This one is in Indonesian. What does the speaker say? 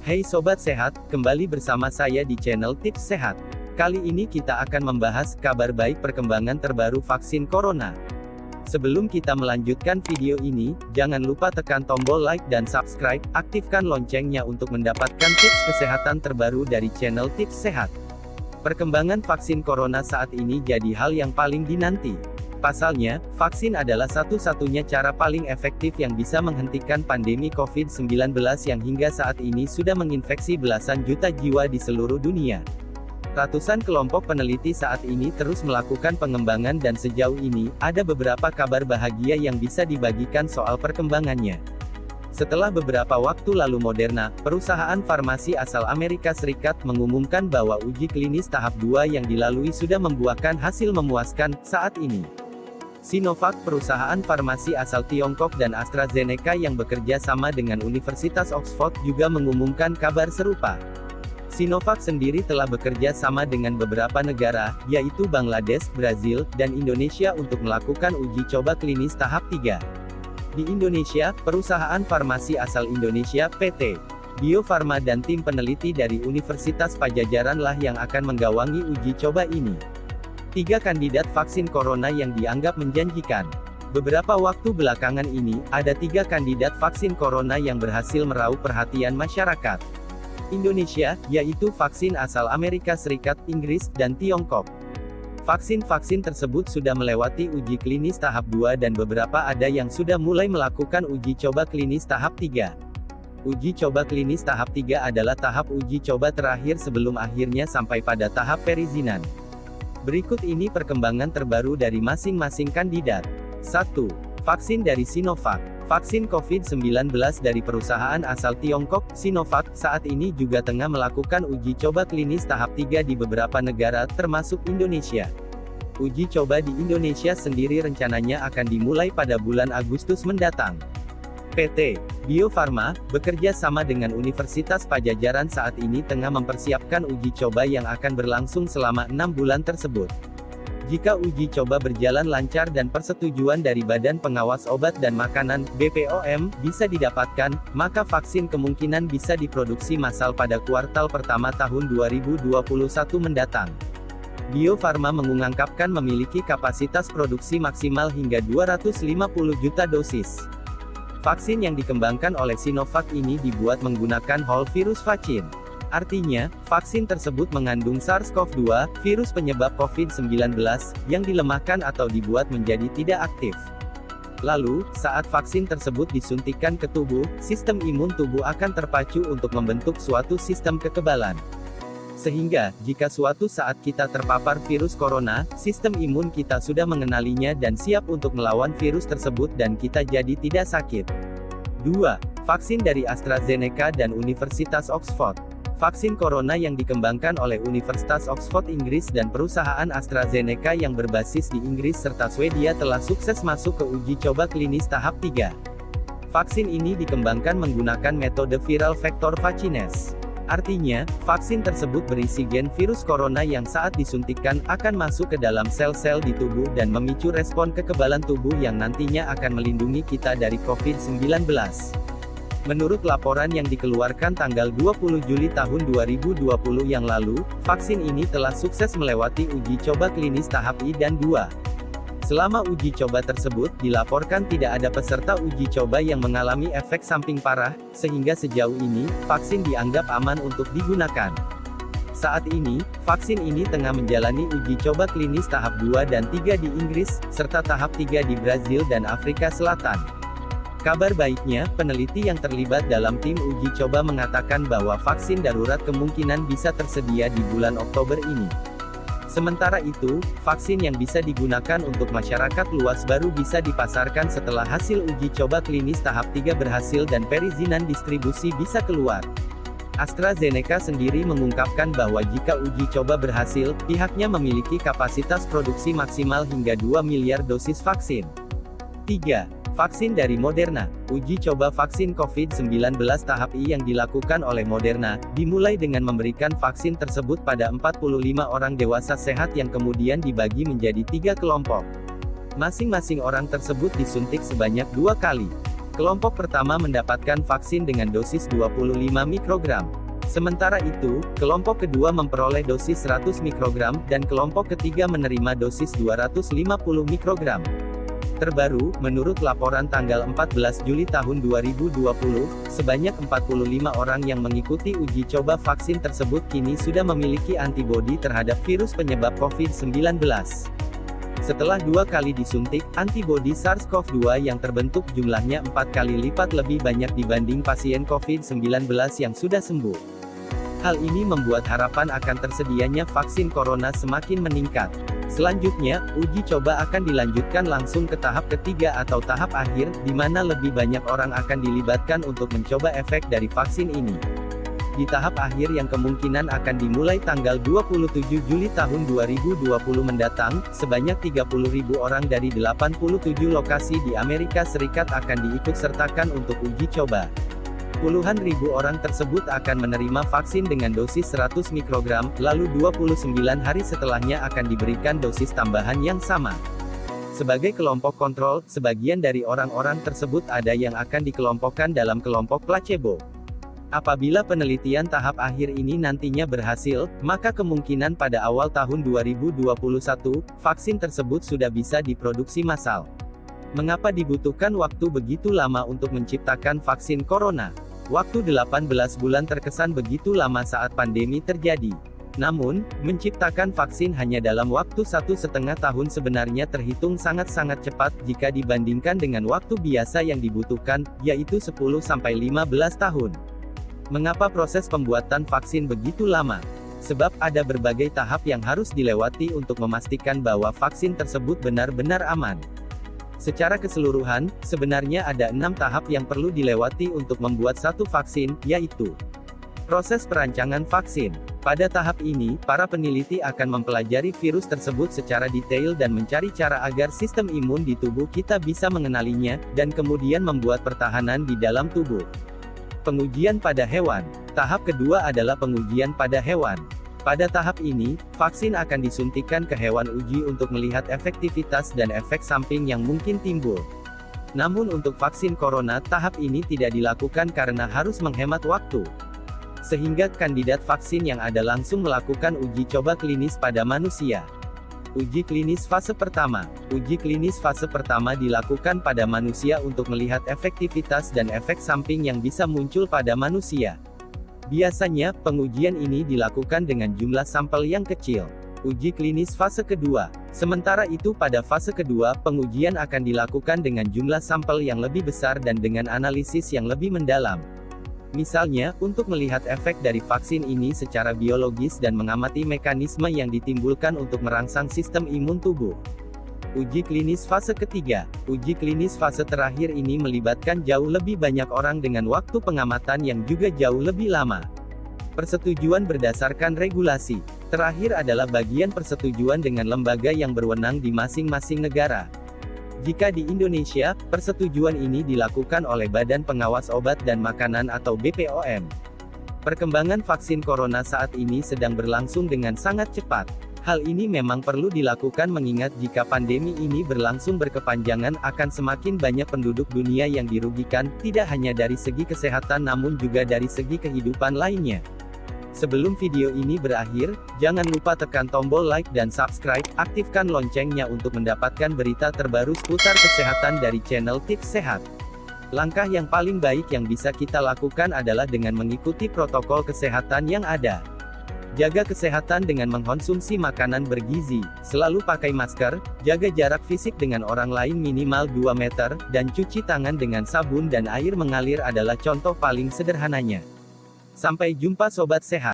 Hey Sobat Sehat, kembali bersama saya di channel Tips Sehat. Kali ini kita akan membahas kabar baik perkembangan terbaru vaksin corona. Sebelum kita melanjutkan video ini, jangan lupa tekan tombol like dan subscribe, aktifkan loncengnya untuk mendapatkan tips kesehatan terbaru dari channel Tips Sehat. Perkembangan vaksin corona saat ini jadi hal yang paling dinanti. Pasalnya, vaksin adalah satu-satunya cara paling efektif yang bisa menghentikan pandemi COVID-19 yang hingga saat ini sudah menginfeksi belasan juta jiwa di seluruh dunia. Ratusan kelompok peneliti saat ini terus melakukan pengembangan dan sejauh ini, ada beberapa kabar bahagia yang bisa dibagikan soal perkembangannya. Setelah beberapa waktu lalu Moderna, perusahaan farmasi asal Amerika Serikat mengumumkan bahwa uji klinis tahap 2 yang dilalui sudah membuahkan hasil memuaskan, saat ini. Sinovac, perusahaan farmasi asal Tiongkok dan AstraZeneca yang bekerja sama dengan Universitas Oxford juga mengumumkan kabar serupa. Sinovac sendiri telah bekerja sama dengan beberapa negara, yaitu Bangladesh, Brazil, dan Indonesia untuk melakukan uji coba klinis tahap 3. Di Indonesia, perusahaan farmasi asal Indonesia, PT Bio Farma dan tim peneliti dari Universitas Padjadjaran lah yang akan menggawangi uji coba ini. 3 kandidat vaksin corona yang dianggap menjanjikan. Beberapa waktu belakangan ini, ada 3 kandidat vaksin corona yang berhasil meraup perhatian masyarakat Indonesia, yaitu vaksin asal Amerika Serikat, Inggris, dan Tiongkok. Vaksin-vaksin tersebut sudah melewati uji klinis tahap 2 dan beberapa ada yang sudah mulai melakukan uji coba klinis tahap 3. Uji coba klinis tahap 3 adalah tahap uji coba terakhir sebelum akhirnya sampai pada tahap perizinan. Berikut ini perkembangan terbaru dari masing-masing kandidat. 1. Vaksin dari Sinovac. Vaksin COVID-19 dari perusahaan asal Tiongkok, Sinovac, saat ini juga tengah melakukan uji coba klinis tahap 3 di beberapa negara, termasuk Indonesia. Uji coba di Indonesia sendiri rencananya akan dimulai pada bulan Agustus mendatang. PT Bio Farma, bekerja sama dengan Universitas Padjadjaran saat ini tengah mempersiapkan uji coba yang akan berlangsung selama 6 bulan tersebut. Jika uji coba berjalan lancar dan persetujuan dari Badan Pengawas Obat dan Makanan, BPOM, bisa didapatkan, maka vaksin kemungkinan bisa diproduksi massal pada kuartal pertama tahun 2021 mendatang. Bio Farma mengungkapkan memiliki kapasitas produksi maksimal hingga 250 juta dosis. Vaksin yang dikembangkan oleh Sinovac ini dibuat menggunakan whole virus vaccine. Artinya, vaksin tersebut mengandung SARS-CoV-2, virus penyebab COVID-19, yang dilemahkan atau dibuat menjadi tidak aktif. Lalu, saat vaksin tersebut disuntikkan ke tubuh, sistem imun tubuh akan terpacu untuk membentuk suatu sistem kekebalan. Sehingga, jika suatu saat kita terpapar virus corona, sistem imun kita sudah mengenalinya dan siap untuk melawan virus tersebut dan kita jadi tidak sakit. 2. Vaksin dari AstraZeneca dan Universitas Oxford. Vaksin corona yang dikembangkan oleh Universitas Oxford Inggris dan perusahaan AstraZeneca yang berbasis di Inggris serta Swedia telah sukses masuk ke uji coba klinis tahap 3. Vaksin ini dikembangkan menggunakan metode viral vector vaccines. Artinya, vaksin tersebut berisi gen virus corona yang saat disuntikkan akan masuk ke dalam sel-sel di tubuh dan memicu respon kekebalan tubuh yang nantinya akan melindungi kita dari COVID-19. Menurut laporan yang dikeluarkan tanggal 20 Juli tahun 2020 yang lalu, vaksin ini telah sukses melewati uji coba klinis tahap I dan 2. Selama uji coba tersebut, dilaporkan tidak ada peserta uji coba yang mengalami efek samping parah, sehingga sejauh ini, vaksin dianggap aman untuk digunakan. Saat ini, vaksin ini tengah menjalani uji coba klinis tahap 2 dan 3 di Inggris, serta tahap 3 di Brazil dan Afrika Selatan. Kabar baiknya, peneliti yang terlibat dalam tim uji coba mengatakan bahwa vaksin darurat kemungkinan bisa tersedia di bulan Oktober ini. Sementara itu, vaksin yang bisa digunakan untuk masyarakat luas baru bisa dipasarkan setelah hasil uji coba klinis tahap 3 berhasil dan perizinan distribusi bisa keluar. AstraZeneca sendiri mengungkapkan bahwa jika uji coba berhasil, pihaknya memiliki kapasitas produksi maksimal hingga 2 miliar dosis vaksin. 3. Vaksin dari Moderna. Uji coba vaksin COVID-19 tahap I yang dilakukan oleh Moderna, dimulai dengan memberikan vaksin tersebut pada 45 orang dewasa sehat yang kemudian dibagi menjadi 3 kelompok. Masing-masing orang tersebut disuntik sebanyak 2 kali. Kelompok pertama mendapatkan vaksin dengan dosis 25 mikrogram. Sementara itu, kelompok kedua memperoleh dosis 100 mikrogram, dan kelompok ketiga menerima dosis 250 mikrogram. Terbaru, menurut laporan tanggal 14 Juli tahun 2020, sebanyak 45 orang yang mengikuti uji coba vaksin tersebut kini sudah memiliki antibodi terhadap virus penyebab COVID-19. Setelah 2 kali disuntik, antibodi SARS-CoV-2 yang terbentuk jumlahnya 4 kali lipat lebih banyak dibanding pasien COVID-19 yang sudah sembuh. Hal ini membuat harapan akan tersedianya vaksin corona semakin meningkat. Selanjutnya, uji coba akan dilanjutkan langsung ke tahap ketiga atau tahap akhir, di mana lebih banyak orang akan dilibatkan untuk mencoba efek dari vaksin ini. Di tahap akhir yang kemungkinan akan dimulai tanggal 27 Juli tahun 2020 mendatang, sebanyak 30.000 orang dari 87 lokasi di Amerika Serikat akan diikutsertakan untuk uji coba. Puluhan ribu orang tersebut akan menerima vaksin dengan dosis 100 mikrogram, lalu 29 hari setelahnya akan diberikan dosis tambahan yang sama. Sebagai kelompok kontrol, sebagian dari orang-orang tersebut ada yang akan dikelompokkan dalam kelompok placebo. Apabila penelitian tahap akhir ini nantinya berhasil, maka kemungkinan pada awal tahun 2021, vaksin tersebut sudah bisa diproduksi massal. Mengapa dibutuhkan waktu begitu lama untuk menciptakan vaksin corona? Waktu 18 bulan terkesan begitu lama saat pandemi terjadi. Namun, menciptakan vaksin hanya dalam waktu 1,5 tahun sebenarnya terhitung sangat-sangat cepat jika dibandingkan dengan waktu biasa yang dibutuhkan, yaitu 10-15 tahun. Mengapa proses pembuatan vaksin begitu lama? Sebab ada berbagai tahap yang harus dilewati untuk memastikan bahwa vaksin tersebut benar-benar aman. Secara keseluruhan, sebenarnya ada 6 tahap yang perlu dilewati untuk membuat satu vaksin, yaitu proses perancangan vaksin. Pada tahap ini, para peneliti akan mempelajari virus tersebut secara detail dan mencari cara agar sistem imun di tubuh kita bisa mengenalinya, dan kemudian membuat pertahanan di dalam tubuh. Pengujian pada hewan. Tahap kedua adalah pengujian pada hewan. Pada tahap ini, vaksin akan disuntikan ke hewan uji untuk melihat efektivitas dan efek samping yang mungkin timbul. Namun untuk vaksin corona, tahap ini tidak dilakukan karena harus menghemat waktu. Sehingga kandidat vaksin yang ada langsung melakukan uji coba klinis pada manusia. Uji klinis fase pertama. Uji klinis fase pertama dilakukan pada manusia untuk melihat efektivitas dan efek samping yang bisa muncul pada manusia. Biasanya, pengujian ini dilakukan dengan jumlah sampel yang kecil. Uji klinis fase kedua. Sementara itu pada fase kedua, pengujian akan dilakukan dengan jumlah sampel yang lebih besar dan dengan analisis yang lebih mendalam. Misalnya, untuk melihat efek dari vaksin ini secara biologis dan mengamati mekanisme yang ditimbulkan untuk merangsang sistem imun tubuh. Uji klinis fase ketiga. Uji klinis fase terakhir ini melibatkan jauh lebih banyak orang dengan waktu pengamatan yang juga jauh lebih lama. Persetujuan berdasarkan regulasi. Terakhir adalah bagian persetujuan dengan lembaga yang berwenang di masing-masing negara. Jika di Indonesia, persetujuan ini dilakukan oleh Badan Pengawas Obat dan Makanan atau BPOM. Perkembangan vaksin corona saat ini sedang berlangsung dengan sangat cepat. Hal ini memang perlu dilakukan mengingat jika pandemi ini berlangsung berkepanjangan akan semakin banyak penduduk dunia yang dirugikan, tidak hanya dari segi kesehatan namun juga dari segi kehidupan lainnya. Sebelum video ini berakhir, jangan lupa tekan tombol like dan subscribe, aktifkan loncengnya untuk mendapatkan berita terbaru seputar kesehatan dari channel Tips Sehat. Langkah yang paling baik yang bisa kita lakukan adalah dengan mengikuti protokol kesehatan yang ada. Jaga kesehatan dengan mengkonsumsi makanan bergizi, selalu pakai masker, jaga jarak fisik dengan orang lain minimal 2 meter, dan cuci tangan dengan sabun dan air mengalir adalah contoh paling sederhananya. Sampai jumpa Sobat Sehat.